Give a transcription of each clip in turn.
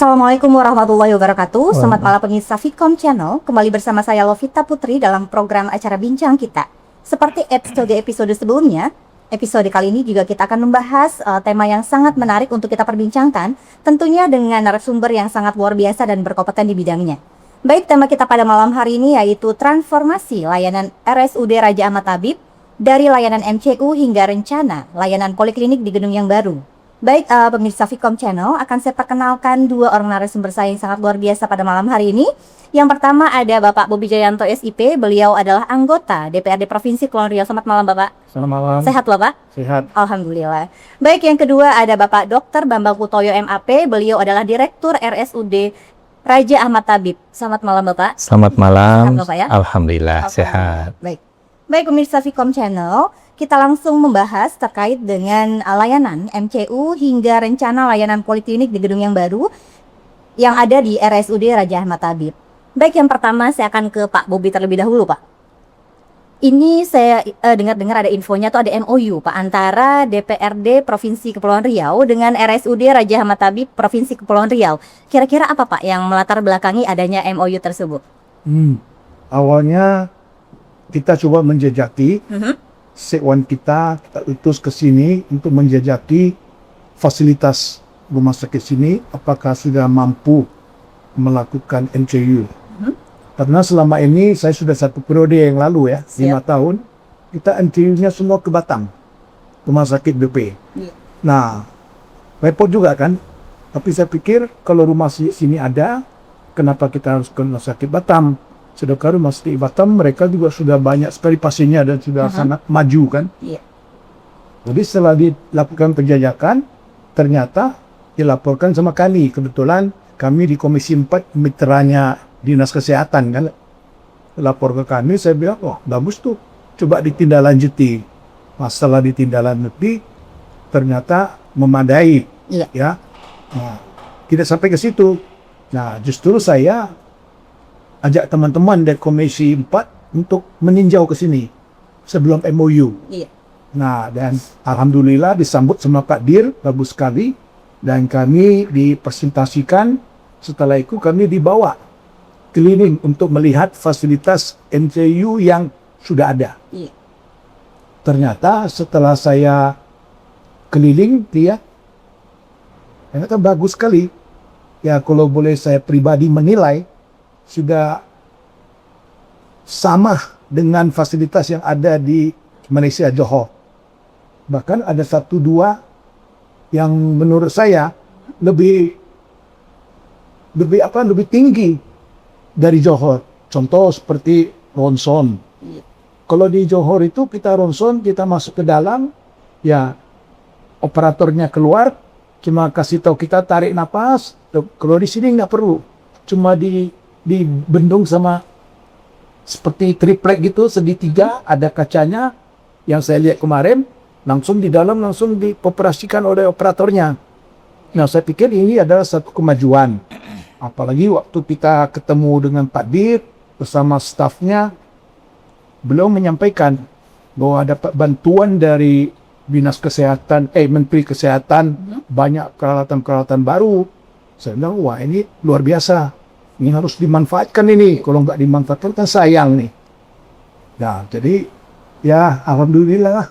Assalamualaikum warahmatullahi wabarakatuh. Selamat malam pemirsa Vkom Channel. Kembali bersama saya Lovita Putri dalam program acara Bincang Kita. Seperti episode sebelumnya, episode kali ini juga kita akan membahas tema yang sangat menarik untuk kita perbincangkan, tentunya dengan narasumber yang sangat luar biasa dan berkompeten di bidangnya. Baik, tema kita pada malam hari ini yaitu transformasi layanan RSUD Raja Ahmad Tabib dari layanan MCU hingga rencana layanan poliklinik di gedung yang baru. Baik, pemirsa Vkom Channel, akan saya perkenalkan dua orang narasumber saya yang sangat luar biasa pada malam hari ini. Yang pertama ada Bapak Bobi Jayanto SIP, beliau adalah anggota DPRD Provinsi Kepulauan Riau. Selamat malam Bapak. Selamat malam. Sehat Bapak? Sehat. Alhamdulillah. Baik, yang kedua ada Bapak Dr. Bambang Kutoyo MAP, beliau adalah Direktur RSUD Raja Ahmad Tabib. Selamat malam Bapak. Selamat malam. Sehat Bapak ya? Alhamdulillah sehat. Baik pemirsa Vkom Channel, kita langsung membahas terkait dengan layanan MCU hingga rencana layanan poliklinik di gedung yang baru yang ada di RSUD Raja Ahmad Tabib. Baik, yang pertama saya akan ke Pak Bobi terlebih dahulu Pak. Ini saya dengar-dengar ada infonya tuh ada MOU Pak antara DPRD Provinsi Kepulauan Riau dengan RSUD Raja Ahmad Tabib Provinsi Kepulauan Riau. Kira-kira apa Pak yang melatar belakangi adanya MOU tersebut? Awalnya kita coba menjajaki sekwan kita utus ke sini untuk menjajaki fasilitas rumah sakit sini apakah sudah mampu melakukan MCU. Karena selama ini saya sudah satu periode yang lalu ya, 5 tahun kita MCU-nya semua ke Batam, rumah sakit BP. Nah, repot juga kan. Tapi saya pikir kalau rumah sini ada, kenapa kita harus ke rumah sakit Batam? Sedangkan rumah sakit Batam mereka juga sudah banyak sekali pasiennya dan sudah sangat maju kan. Jadi setelah dilakukan penjajakan, ternyata dilaporkan sama kami. Kebetulan kami di Komisi 4 mitranya Dinas Kesehatan kan. Lapor ke kami, saya bilang, oh bagus tuh, coba ditindaklanjuti. Masalah ditindaklanjuti ternyata memadai. Ya. Nah, tidak sampai ke situ. Nah, justru saya ajak teman-teman dari Komisi 4 untuk meninjau ke sini sebelum MOU. Nah, dan alhamdulillah disambut sama Pak Dir, bagus sekali. Dan kami dipresentasikan, setelah itu kami dibawa keliling untuk melihat fasilitas MCU yang sudah ada. Ternyata setelah saya keliling, ternyata bagus sekali. Ya, kalau boleh saya pribadi menilai, sudah sama dengan fasilitas yang ada di Malaysia Johor. Bahkan ada 1-2 yang menurut saya lebih tinggi dari Johor. Contoh seperti ronson. Kalau di Johor itu kita ronson, kita masuk ke dalam, ya operatornya keluar, cuma kasih tahu kita tarik napas. Kalau di sini nggak perlu, cuma dibendung sama seperti triplek gitu, segitiga, ada kacanya yang saya lihat kemarin, langsung di dalam langsung dioperasikan oleh operatornya. Nah, saya pikir ini adalah satu kemajuan. Apalagi waktu kita ketemu dengan Pak Dir bersama stafnya, beliau menyampaikan bahwa dapat bantuan dari Dinas Kesehatan, Menteri Kesehatan, banyak peralatan-peralatan baru. Saya bilang, wah ini luar biasa. Ini harus dimanfaatkan ini. Kalau nggak dimanfaatkan kan sayang nih. Nah, jadi ya alhamdulillah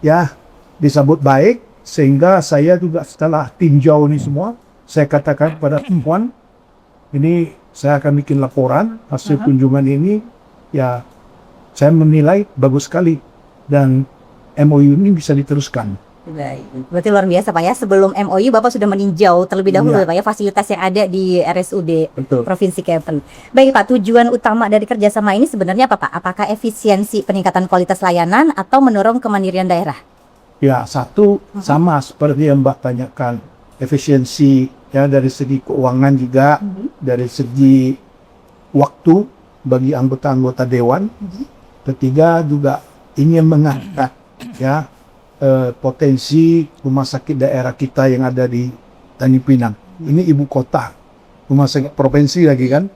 ya disambut baik. Sehingga saya juga setelah tinjau ini semua, saya katakan kepada perempuan, ini saya akan bikin laporan hasil kunjungan ini. Ya, saya menilai bagus sekali. Dan MOU ini bisa diteruskan. Baik, berarti luar biasa Pak ya. Sebelum MOU Bapak sudah meninjau terlebih dahulu Pak ya fasilitas yang ada di RSUD Provinsi Kepulauan. Baik Pak, tujuan utama dari kerjasama ini sebenarnya apa Pak? Apakah efisiensi peningkatan kualitas layanan atau mendorong kemandirian daerah? Ya, satu sama seperti yang Mbak tanyakan, efisiensi ya dari segi keuangan juga, dari segi waktu bagi anggota-anggota dewan. Ketiga juga ingin mengangkat ya potensi rumah sakit daerah kita yang ada di Tanjung Pinang. Ini ibu kota, rumah sakit provinsi lagi kan.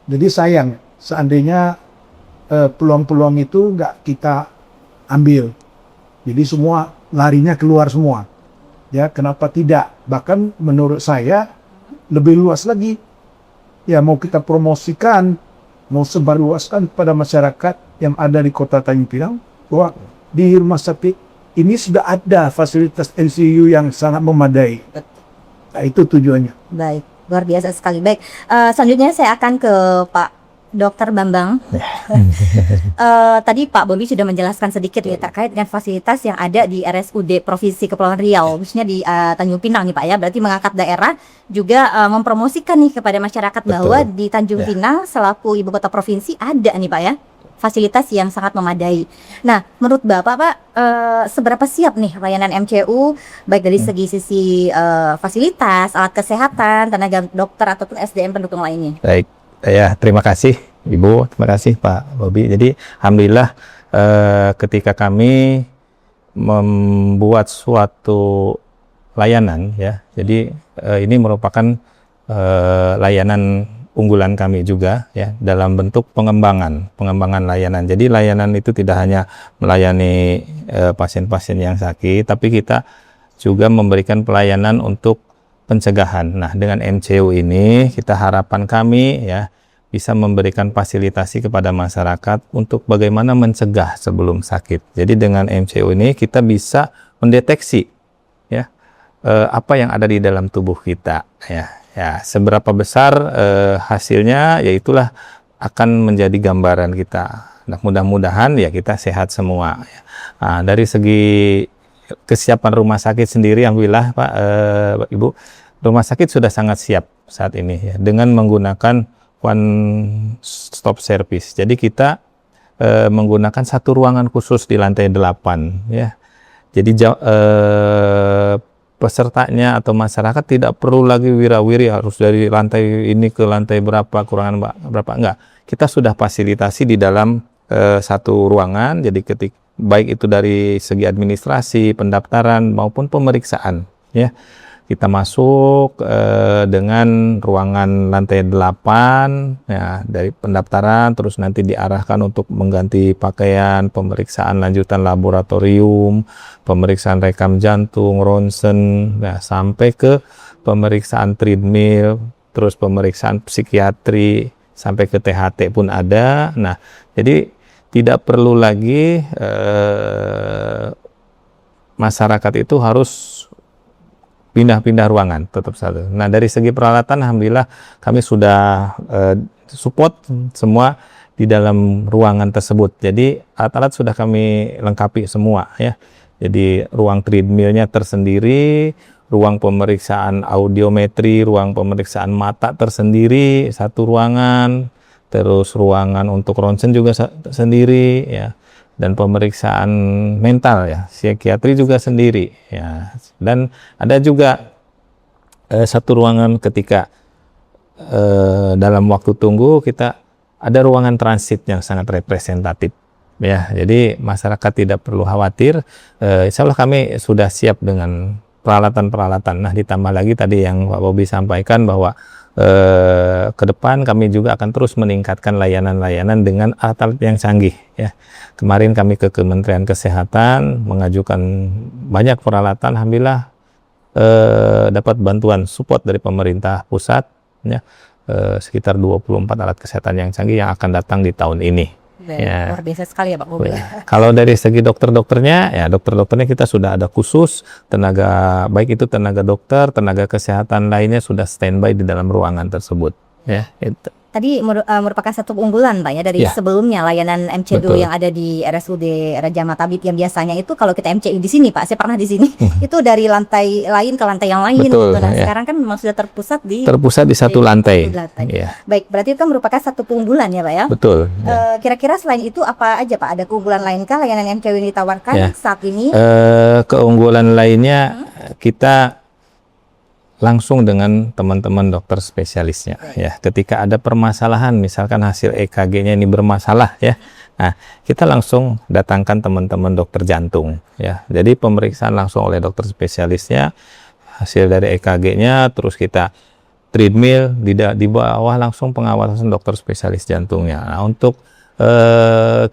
Jadi sayang seandainya peluang-peluang itu nggak kita ambil. Jadi semua larinya keluar semua. Ya, kenapa tidak? Bahkan menurut saya lebih luas lagi. Ya, mau kita promosikan, mau sebarluaskan pada masyarakat yang ada di Kota Tanjung Pinang bahwa di rumah sakit ini sudah ada fasilitas NCU yang sangat memadai. Nah, itu tujuannya. Baik, luar biasa sekali. Baik, selanjutnya saya akan ke Pak Dokter Bambang. Tadi Pak Bobi sudah menjelaskan sedikit ya terkait dengan fasilitas yang ada di RSUD Provinsi Kepulauan Riau, khususnya di Tanjung Pinang nih Pak ya. Berarti mengangkat daerah juga mempromosikan nih kepada masyarakat bahwa di Tanjung Pinang selaku ibu kota provinsi ada nih Pak ya fasilitas yang sangat memadai. Nah, menurut Bapak Pak, seberapa siap nih layanan MCU baik dari sisi fasilitas, alat kesehatan, tenaga dokter ataupun SDM pendukung lainnya? Baik, ya terima kasih Ibu, terima kasih Pak Bobi. Jadi alhamdulillah ketika kami membuat suatu layanan ya, jadi ini merupakan layanan unggulan kami juga ya dalam bentuk pengembangan layanan. Jadi layanan itu tidak hanya melayani pasien-pasien yang sakit, tapi kita juga memberikan pelayanan untuk pencegahan. Nah, dengan MCU ini kita harapan kami ya bisa memberikan fasilitasi kepada masyarakat untuk bagaimana mencegah sebelum sakit. Jadi dengan MCU ini kita bisa mendeteksi ya apa yang ada di dalam tubuh kita ya seberapa besar hasilnya, yaitulah akan menjadi gambaran kita. Nah, mudah-mudahan ya kita sehat semua. Nah, dari segi kesiapan rumah sakit sendiri, alhamdulillah Pak Ibu, rumah sakit sudah sangat siap saat ini ya, dengan menggunakan one stop service. Jadi kita menggunakan satu ruangan khusus di lantai 8 ya. Jadi pesertanya atau masyarakat tidak perlu lagi wira-wiri harus dari lantai ini ke lantai berapa, kurangan berapa, enggak. Kita sudah fasilitasi di dalam satu ruangan, jadi baik itu dari segi administrasi, pendaftaran maupun pemeriksaan ya. Kita masuk dengan ruangan lantai 8 ya, dari pendaftaran, terus nanti diarahkan untuk mengganti pakaian, pemeriksaan lanjutan laboratorium, pemeriksaan rekam jantung, ronsen, ya, sampai ke pemeriksaan treadmill, terus pemeriksaan psikiatri, sampai ke THT pun ada. Nah, jadi tidak perlu lagi masyarakat itu harus pindah-pindah ruangan, tetap satu. Nah, dari segi peralatan alhamdulillah kami sudah support semua di dalam ruangan tersebut. Jadi alat-alat sudah kami lengkapi semua ya. Jadi ruang treadmillnya tersendiri, ruang pemeriksaan audiometri, ruang pemeriksaan mata tersendiri satu ruangan, terus ruangan untuk ronsen juga sendiri ya. Dan pemeriksaan mental ya, psikiatri juga sendiri ya. Dan ada juga satu ruangan ketika dalam waktu tunggu kita ada ruangan transit yang sangat representatif ya. Jadi masyarakat tidak perlu khawatir, insya Allah kami sudah siap dengan peralatan-peralatan. Nah, ditambah lagi tadi yang Pak Bobi sampaikan bahwa ke depan kami juga akan terus meningkatkan layanan-layanan dengan alat-alat yang canggih ya. Kemarin kami ke Kementerian Kesehatan mengajukan banyak peralatan, alhamdulillah dapat bantuan support dari pemerintah pusat ya, sekitar 24 alat kesehatan yang canggih yang akan datang di tahun ini. Ya. Luar biasa sekali ya Pak Bobi. Kalau dari segi dokter-dokternya, ya dokter-dokternya kita sudah ada khusus, tenaga baik itu tenaga dokter, tenaga kesehatan lainnya sudah standby di dalam ruangan tersebut. Ya, itu. Tadi merupakan satu keunggulan Pak ya dari sebelumnya layanan MCU yang ada di RSUD Raja Matabib yang biasanya itu kalau kita MCU di sini Pak, saya pernah di sini itu dari lantai lain ke lantai yang lain. Betul, gitu. Nah ya. Sekarang kan memang sudah terpusat di satu lantai. Ya. Baik, berarti itu kan merupakan satu keunggulan ya Pak ya. Betul. Kira-kira selain itu apa aja Pak? Ada keunggulan lainkah layanan MCU ini ditawarkan saat ini? Keunggulan lainnya kita langsung dengan teman-teman dokter spesialisnya ya. Ketika ada permasalahan misalkan hasil EKG-nya ini bermasalah ya. Nah, kita langsung datangkan teman-teman dokter jantung ya. Jadi pemeriksaan langsung oleh dokter spesialisnya, hasil dari EKG-nya, terus kita treadmill di bawah langsung pengawasan dokter spesialis jantungnya. Nah, untuk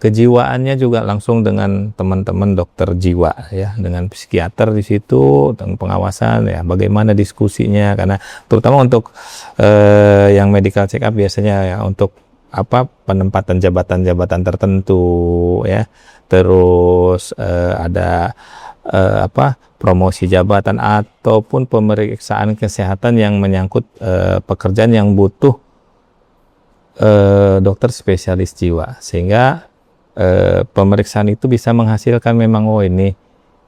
kejiwaannya juga langsung dengan teman-teman dokter jiwa ya, dengan psikiater di situ, tentang pengawasan ya, bagaimana diskusinya, karena terutama untuk yang medical check up biasanya ya untuk penempatan jabatan-jabatan tertentu ya, terus ada promosi jabatan ataupun pemeriksaan kesehatan yang menyangkut pekerjaan yang butuh dokter spesialis jiwa, sehingga pemeriksaan itu bisa menghasilkan memang ini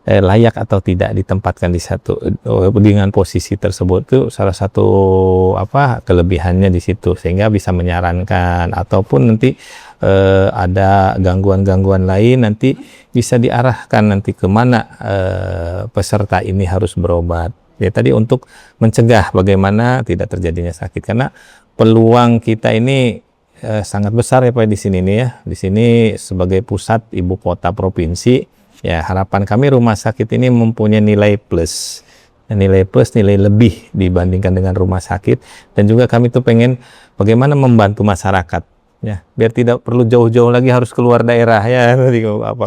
layak atau tidak ditempatkan di dengan posisi tersebut. Itu salah satu kelebihannya di situ, sehingga bisa menyarankan ataupun nanti ada gangguan-gangguan lain nanti bisa diarahkan nanti kemana peserta ini harus berobat. Ya tadi untuk mencegah bagaimana tidak terjadinya sakit, karena peluang kita ini sangat besar ya Pak di sini nih ya. Di sini sebagai pusat ibu kota provinsi, ya harapan kami rumah sakit ini mempunyai nilai plus, nilai lebih dibandingkan dengan rumah sakit. Dan juga kami tuh pengen bagaimana membantu masyarakat ya, biar tidak perlu jauh-jauh lagi harus keluar daerah ya,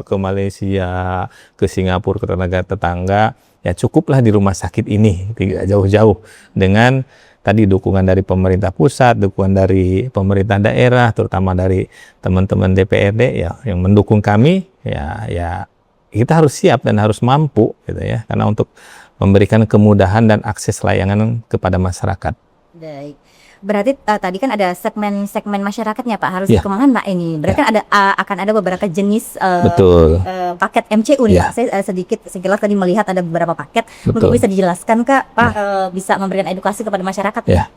ke Malaysia, ke Singapura, ke negara tetangga. Ya cukuplah di rumah sakit ini, tidak jauh-jauh, dengan tadi dukungan dari pemerintah pusat, dukungan dari pemerintah daerah, terutama dari teman-teman DPRD ya yang mendukung kami, ya kita harus siap dan harus mampu gitu ya, karena untuk memberikan kemudahan dan akses layanan kepada masyarakat. Baik. Berarti tadi kan ada segmen masyarakatnya Pak, harus Ya. kemana ini? Berarti kan akan ada beberapa jenis Betul. paket MCU nih Ya. Pak. Saya sedikit sekilas tadi melihat ada beberapa paket. Betul. Mungkin bisa dijelaskan Kak, Pak, bisa memberikan edukasi kepada masyarakat. Ya,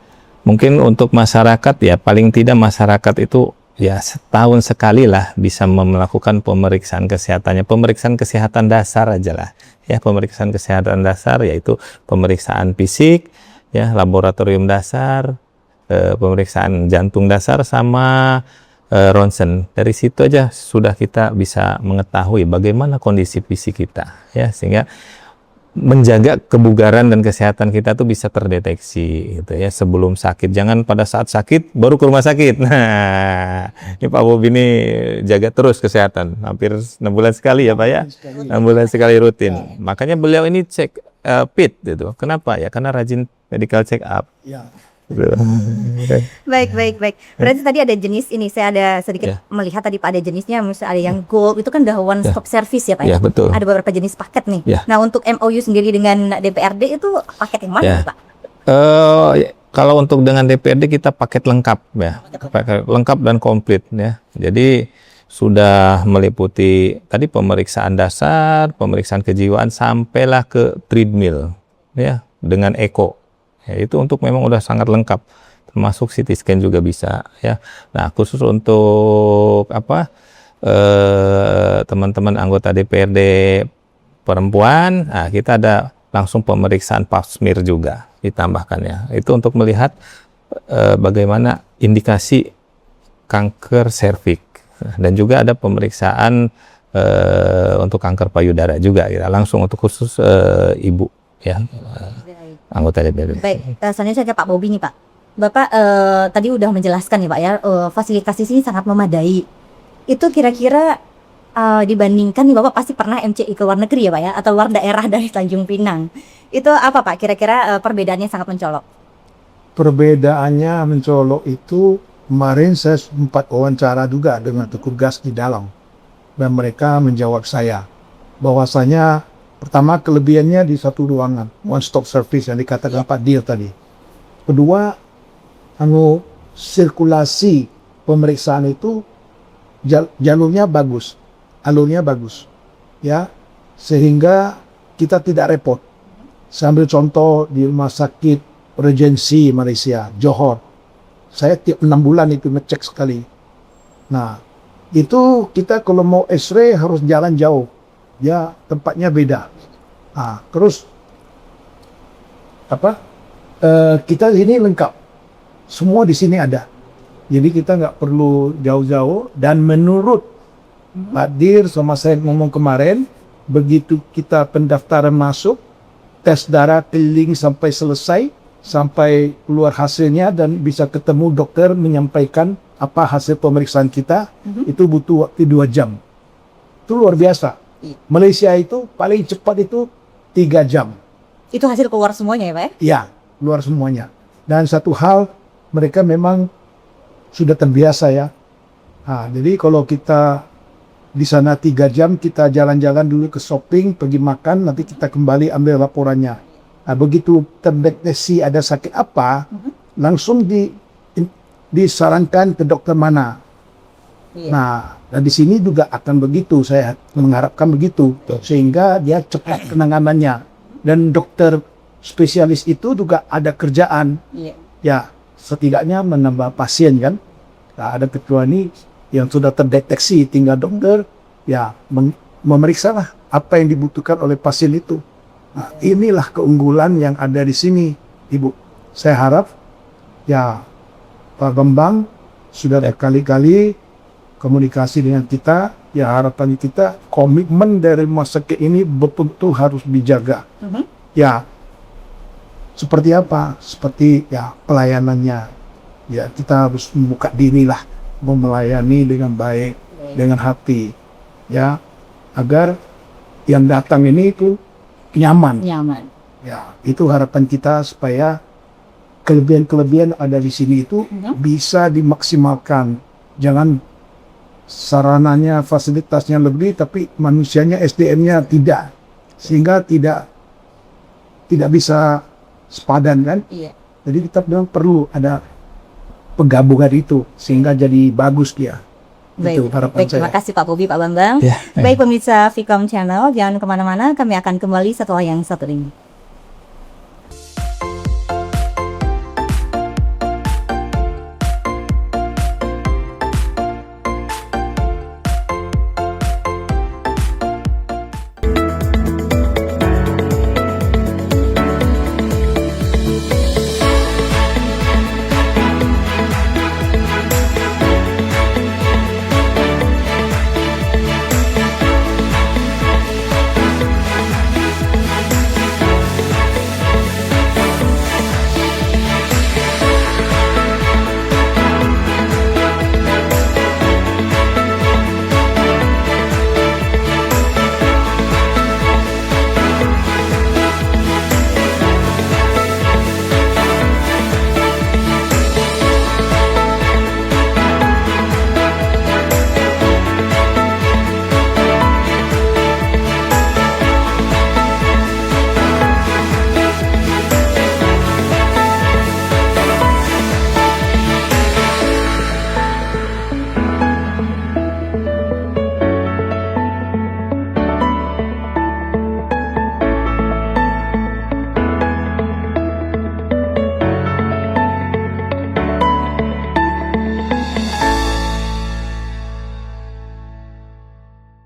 mungkin untuk masyarakat ya paling tidak masyarakat itu ya setahun sekali lah bisa melakukan pemeriksaan kesehatannya, pemeriksaan kesehatan dasar aja lah. Ya, pemeriksaan kesehatan dasar yaitu pemeriksaan fisik, ya laboratorium dasar, pemeriksaan jantung dasar sama ronsen. Dari situ aja sudah kita bisa mengetahui bagaimana kondisi fisik kita ya, sehingga menjaga kebugaran dan kesehatan kita tuh bisa terdeteksi gitu ya sebelum sakit. Jangan pada saat sakit baru ke rumah sakit. Nah, ini Pak Bobi ini jaga terus kesehatan. Hampir 6 bulan sekali ya Pak ya. 6 bulan sekali rutin. Makanya beliau ini cek fit gitu. Kenapa ya? Karena rajin medical check up. Ya. Baik. Berarti tadi ada jenis ini, saya ada sedikit melihat tadi Pak, ada jenisnya, misalnya ada yang gold, itu kan udah one stop service ya Pak. Ya, betul. Ada beberapa jenis paket nih. Ya. Nah untuk MOU sendiri dengan DPRD itu paket yang mana Ya. nih, Pak? Kalau untuk dengan DPRD kita paket lengkap ya, paket lengkap dan komplit ya. Jadi sudah meliputi tadi pemeriksaan dasar, pemeriksaan kejiwaan, sampailah ke treadmill ya dengan echo. Ya, itu untuk memang udah sangat lengkap, termasuk CT scan juga bisa ya. Nah khusus untuk teman-teman anggota DPRD perempuan, nah kita ada langsung pemeriksaan pap smear juga ditambahkan ya. Itu untuk melihat bagaimana indikasi kanker serviks, dan juga ada pemeriksaan untuk kanker payudara juga ya, langsung untuk khusus ibu ya. Anggota DPRD. Baik, selanjutnya saya ke Pak Bobi nih Pak. Bapak tadi udah menjelaskan ya Pak ya, fasilitas di sini sangat memadai. Itu kira-kira dibandingkan nih Bapak pasti pernah MCI ke luar negeri ya Pak ya, atau luar daerah dari Tanjung Pinang. Itu apa Pak kira-kira perbedaannya sangat mencolok? Perbedaannya mencolok itu kemarin saya sempat wawancara juga dengan petugas di dalam, dan mereka menjawab saya bahwasanya pertama kelebihannya di satu ruangan, one stop service yang dikatakan Pak Dir tadi. Kedua, sirkulasi pemeriksaan itu jalurnya bagus, alurnya bagus, ya, sehingga kita tidak repot. Saya ambil contoh di rumah sakit Regency Malaysia, Johor. Saya tiap 6 bulan itu ngecek sekali. Nah, itu kita kalau mau X-ray harus jalan jauh. Ya, tempatnya beda. Nah, terus kita ini lengkap. Semua di sini ada. Jadi kita nggak perlu jauh-jauh. Dan menurut Pak Dir sama saya ngomong kemarin, begitu kita pendaftaran masuk, tes darah keliling sampai selesai, sampai keluar hasilnya dan bisa ketemu dokter menyampaikan apa hasil pemeriksaan kita itu butuh waktu 2 jam. Itu luar biasa. Iya. Malaysia itu paling cepat itu 3 jam. Itu hasil keluar semuanya ya Pak ya? Ya, luar semuanya. Dan satu hal, mereka memang sudah terbiasa ya. Nah, jadi kalau kita di sana 3 jam, kita jalan-jalan dulu ke shopping, pergi makan, nanti kita kembali ambil laporannya. Nah, begitu terdeteksi ada sakit apa, langsung disarankan ke dokter mana. Iya. Nah, dan di sini juga akan begitu, saya mengharapkan begitu, sehingga dia cepat penanganannya. Dan dokter spesialis itu juga ada kerjaan, Iya. ya setidaknya menambah pasien kan. Nah, ada kecuali yang sudah terdeteksi, tinggal dokter ya memeriksa lah apa yang dibutuhkan oleh pasien itu. Nah, inilah keunggulan yang ada di sini, Ibu. Saya harap ya Pak Bambang sudah berkali-kali komunikasi dengan kita, ya harapan kita komitmen dari rumah sakit ini betul-betul harus dijaga. Ya, seperti apa? Seperti ya pelayanannya. Ya, kita harus membuka diri lah, melayani dengan baik, dengan hati. Ya, agar yang datang ini itu nyaman. Nyaman. Ya, itu harapan kita supaya kelebihan-kelebihan ada di sini itu bisa dimaksimalkan. Jangan sarananya, fasilitasnya lebih, tapi manusianya, SDM-nya tidak, sehingga tidak bisa sepadan kan. Iya. Jadi kita memang perlu ada penggabungan itu sehingga jadi bagus dia. Itu harapan Baik, saya. terima kasih Pak Bobi, Pak Bambang. Ya. Baik pemirsa Vkom Channel, jangan kemana-mana, kami akan kembali setelah yang satu ini.